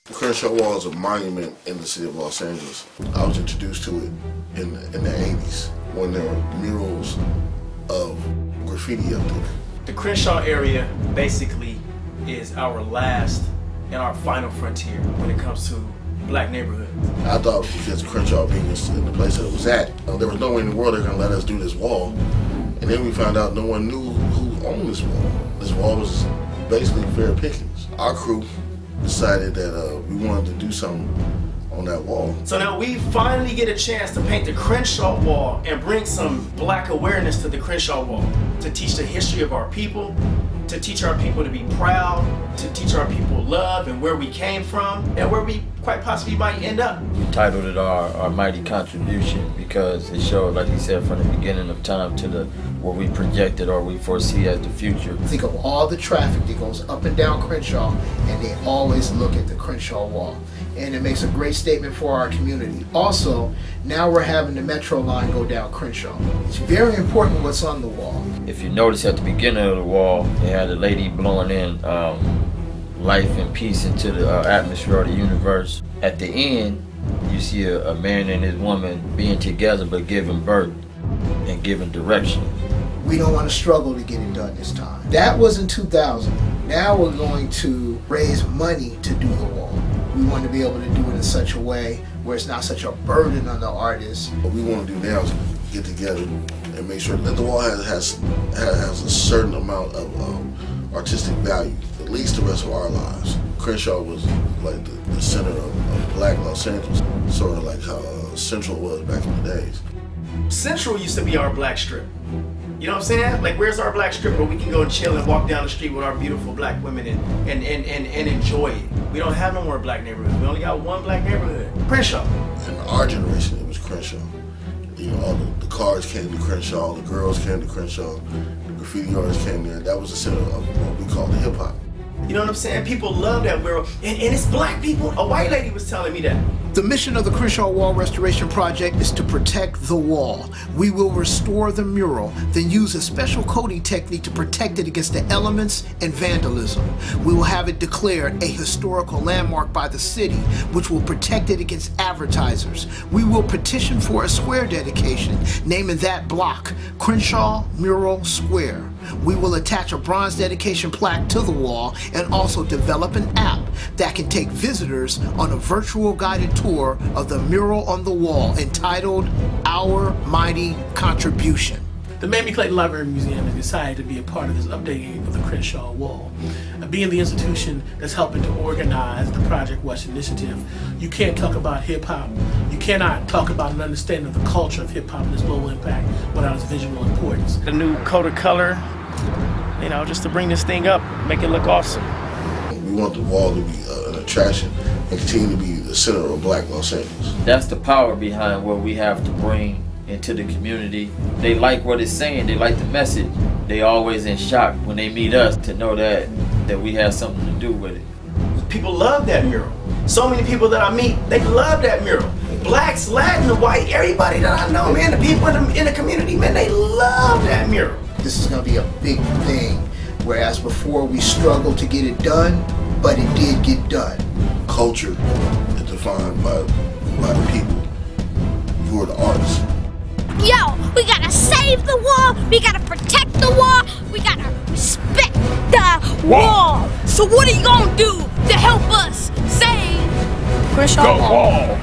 The Crenshaw Wall is a monument in the city of Los Angeles. I was introduced to it in the 80s when there were murals of graffiti up there. The Crenshaw area basically is our last and our final frontier when it comes to black neighborhood. I thought because of Crenshaw being in the place that it was at, there was no way in the world they were going to let us do this wall. And then we found out no one knew who owned this wall. This wall was basically fair pickings. Our crew decided that we wanted to do something on that wall. So now we finally get a chance to paint the Crenshaw Wall and bring some black awareness to the Crenshaw Wall, to teach the history of our people, to teach our people to be proud, to teach our people love and where we came from and where we quite possibly might end up. We titled it our mighty contribution because it showed, like he said, from the beginning of time to what we projected or we foresee as the future. Think of all the traffic that goes up and down Crenshaw, and they always look at the Crenshaw Wall. And it makes a great statement for our community. Also, now we're having the metro line go down Crenshaw. It's very important what's on the wall. If you notice at the beginning of the wall, they had a lady blowing in life and peace into the atmosphere of the universe. At the end, you see a man and his woman being together but giving birth and giving direction. We don't want to struggle to get it done this time. That was in 2000. Now we're going to raise money to do the wall. We want to be able to do it in such a way where it's not such a burden on the artist. What we want to do now is get together and make sure that the wall has a certain amount of artistic value, at least the rest of our lives. Crenshaw was like the center of black Los Angeles, sort of like how Central was back in the days. Central used to be our black strip. You know what I'm saying? Like, where's our black strip where we can go and chill and walk down the street with our beautiful black women and enjoy it? We don't have no more black neighborhoods. We only got one black neighborhood, Crenshaw. In our generation, it was Crenshaw. You know, all the cars came to Crenshaw, all the girls came to Crenshaw, the graffiti artists came there. That was the center of what we call the hip hop. You know what I'm saying? People love that mural, and it's black people. A white lady was telling me that. The mission of the Crenshaw Wall Restoration Project is to protect the wall. We will restore the mural, then use a special coating technique to protect it against the elements and vandalism. We will have it declared a historical landmark by the city, which will protect it against advertisers. We will petition for a square dedication, naming that block Crenshaw Mural Square. We will attach a bronze dedication plaque to the wall and also develop an app that can take visitors on a virtual guided tour of the mural on the wall entitled Our Mighty Contribution. The Mamie Clayton Library Museum has decided to be a part of this updating of the Crenshaw Wall. Being the institution that's helping to organize the Project West initiative, you can't talk about hip-hop, you cannot talk about an understanding of the culture of hip-hop and its global impact without its visual importance. The new coat of color, you know, just to bring this thing up, make it look awesome. We want the wall to be an attraction and continue to be the center of black Los Angeles. That's the power behind what we have to bring into the community. They like what it's saying, they like the message. They always in shock when they meet us to know that we have something to do with it. People love that mural. So many people that I meet, they love that mural. Blacks, Latin, white, everybody that I know, man, the people in the community, man, they love that mural. This is going to be a big thing, whereas before we struggled to get it done, but it did get done. Culture is defined by the people who are the artists. Yo, we gotta save the wall, we gotta protect the wall, we gotta respect the wall. So what are you gonna do to help us save Crenshaw Wall?